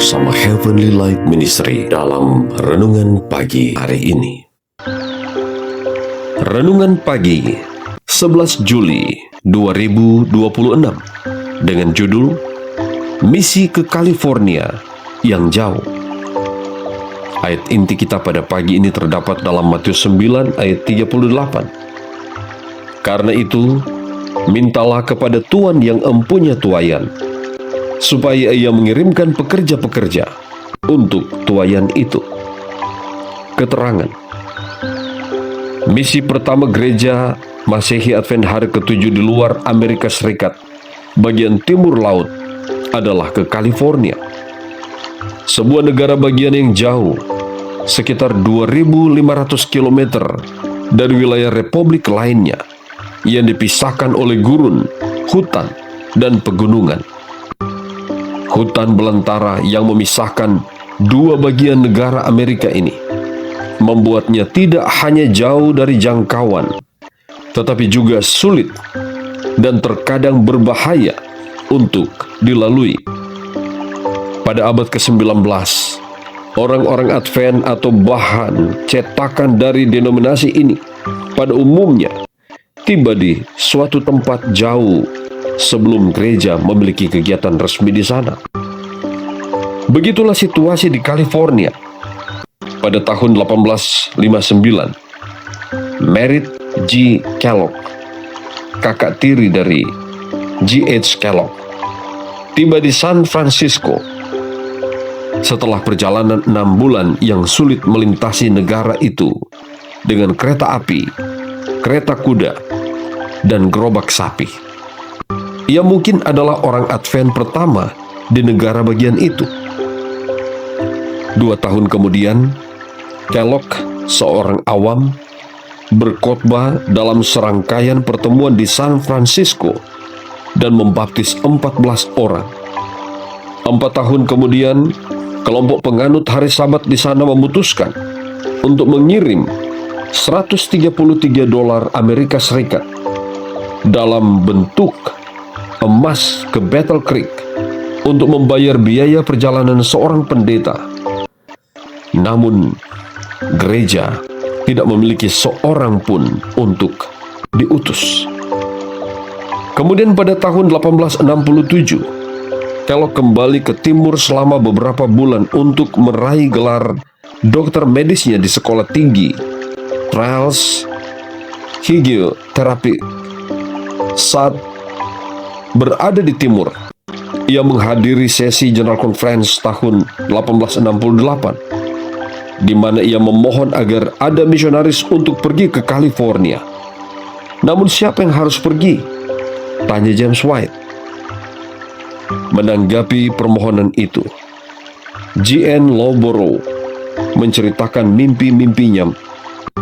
bersama Heavenly Light Ministry dalam Renungan Pagi hari ini. Renungan Pagi 11 Juli 2026 dengan judul Misi ke California yang Jauh. Ayat inti kita pada pagi ini terdapat dalam Matius 9 ayat 38. Karena itu, mintalah kepada Tuhan yang empunya tuaian, supaya ia mengirimkan pekerja-pekerja untuk tuaian itu. Keterangan. Misi pertama gereja Masehi Advent hari ke-7 di luar Amerika Serikat, bagian timur laut, adalah ke California. Sebuah negara bagian yang jauh, sekitar 2.500 km dari wilayah republik lainnya, yang dipisahkan oleh gurun, hutan, dan pegunungan. Hutan belantara yang memisahkan dua bagian negara Amerika ini membuatnya tidak hanya jauh dari jangkauan, tetapi juga sulit dan terkadang berbahaya untuk dilalui. Pada abad ke-19, orang-orang Advent atau bahan cetakan dari denominasi ini pada umumnya tiba di suatu tempat jauh sebelum gereja memiliki kegiatan resmi di sana. Begitulah situasi di California. Pada tahun 1859, Merritt G. Kellogg, kakak tiri dari G.H. Kellogg, tiba di San Francisco. Setelah perjalanan 6 bulan yang sulit melintasi negara itu dengan kereta api, kereta kuda, dan gerobak sapi. Ia mungkin adalah orang Advent pertama di negara bagian itu. 2 tahun kemudian, Kellogg, seorang awam, berkhotbah dalam serangkaian pertemuan di San Francisco dan membaptis 14 orang. 4 tahun kemudian, kelompok penganut hari Sabat di sana memutuskan untuk mengirim $133 Amerika Serikat dalam bentuk emas ke Battle Creek untuk membayar biaya perjalanan seorang pendeta. Namun, gereja tidak memiliki seorang pun untuk diutus. Kemudian pada tahun 1867, Kellogg kembali ke timur selama beberapa bulan untuk meraih gelar dokter medisnya di sekolah tinggi Charles Hygieotherapy. Saat berada di timur, ia menghadiri sesi General Conference tahun 1868, di mana ia memohon agar ada misionaris untuk pergi ke California. Namun siapa yang harus pergi? Tanya James White. Menanggapi permohonan itu, G.N. Loughborough menceritakan mimpi-mimpinya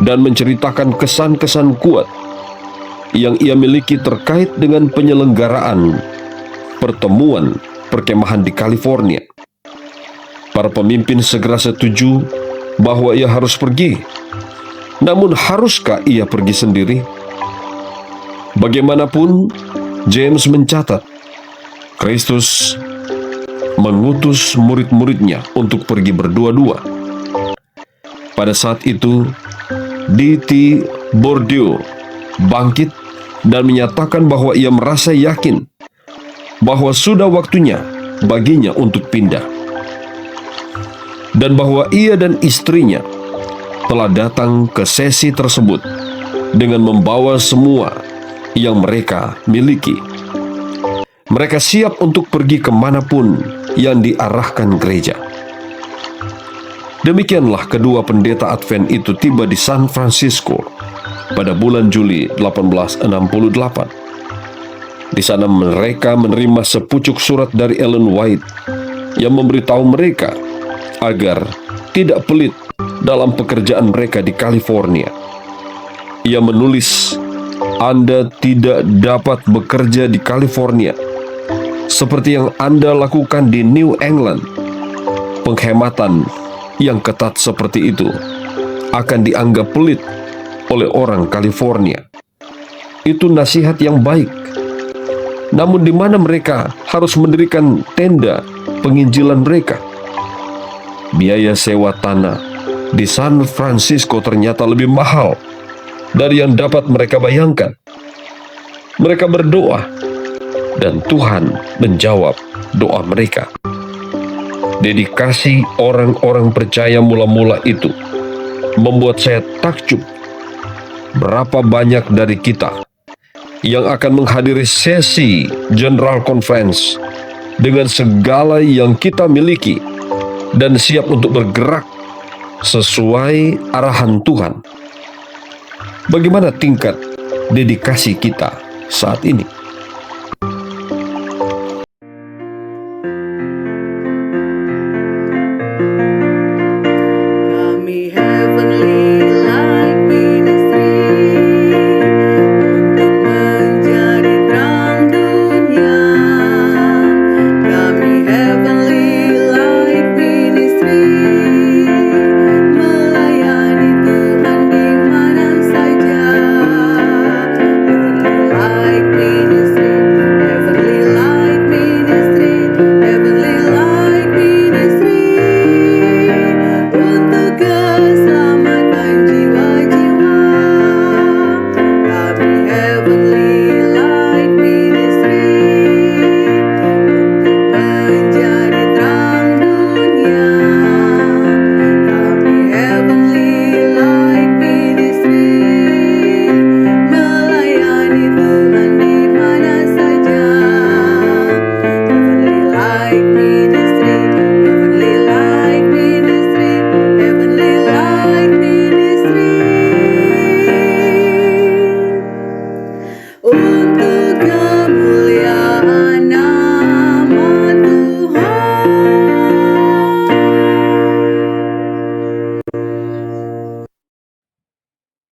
dan menceritakan kesan-kesan kuat yang ia miliki terkait dengan penyelenggaraan pertemuan perkemahan di California. Para pemimpin segera setuju bahwa ia harus pergi. Namun haruskah ia pergi sendiri? Bagaimanapun, James mencatat, Kristus mengutus murid-muridnya untuk pergi berdua-dua. Pada saat itu, D.T. Bourdieu bangkit dan menyatakan bahwa ia merasa yakin bahwa sudah waktunya baginya untuk pindah, dan bahwa ia dan istrinya telah datang ke sesi tersebut dengan membawa semua yang mereka miliki. Mereka siap untuk pergi kemanapun yang diarahkan gereja. Demikianlah kedua pendeta Advent itu tiba di San Francisco pada bulan Juli 1868. Di sana mereka menerima sepucuk surat dari Ellen White yang memberitahu mereka agar tidak pelit dalam pekerjaan mereka di California. Ia menulis, Anda tidak dapat bekerja di California seperti yang Anda lakukan di New England. Penghematan yang ketat seperti itu akan dianggap pelit oleh orang California. Itu nasihat yang baik. Namun di mana mereka harus mendirikan tenda penginjilan mereka? Biaya sewa tanah di San Francisco ternyata lebih mahal dari yang dapat mereka bayangkan. Mereka berdoa, dan Tuhan menjawab doa mereka. Dedikasi orang-orang percaya mula-mula itu membuat saya takjub. Berapa banyak dari kita yang akan menghadiri sesi General Conference dengan segala yang kita miliki dan siap untuk bergerak sesuai arahan Tuhan. Bagaimana tingkat dedikasi kita saat ini?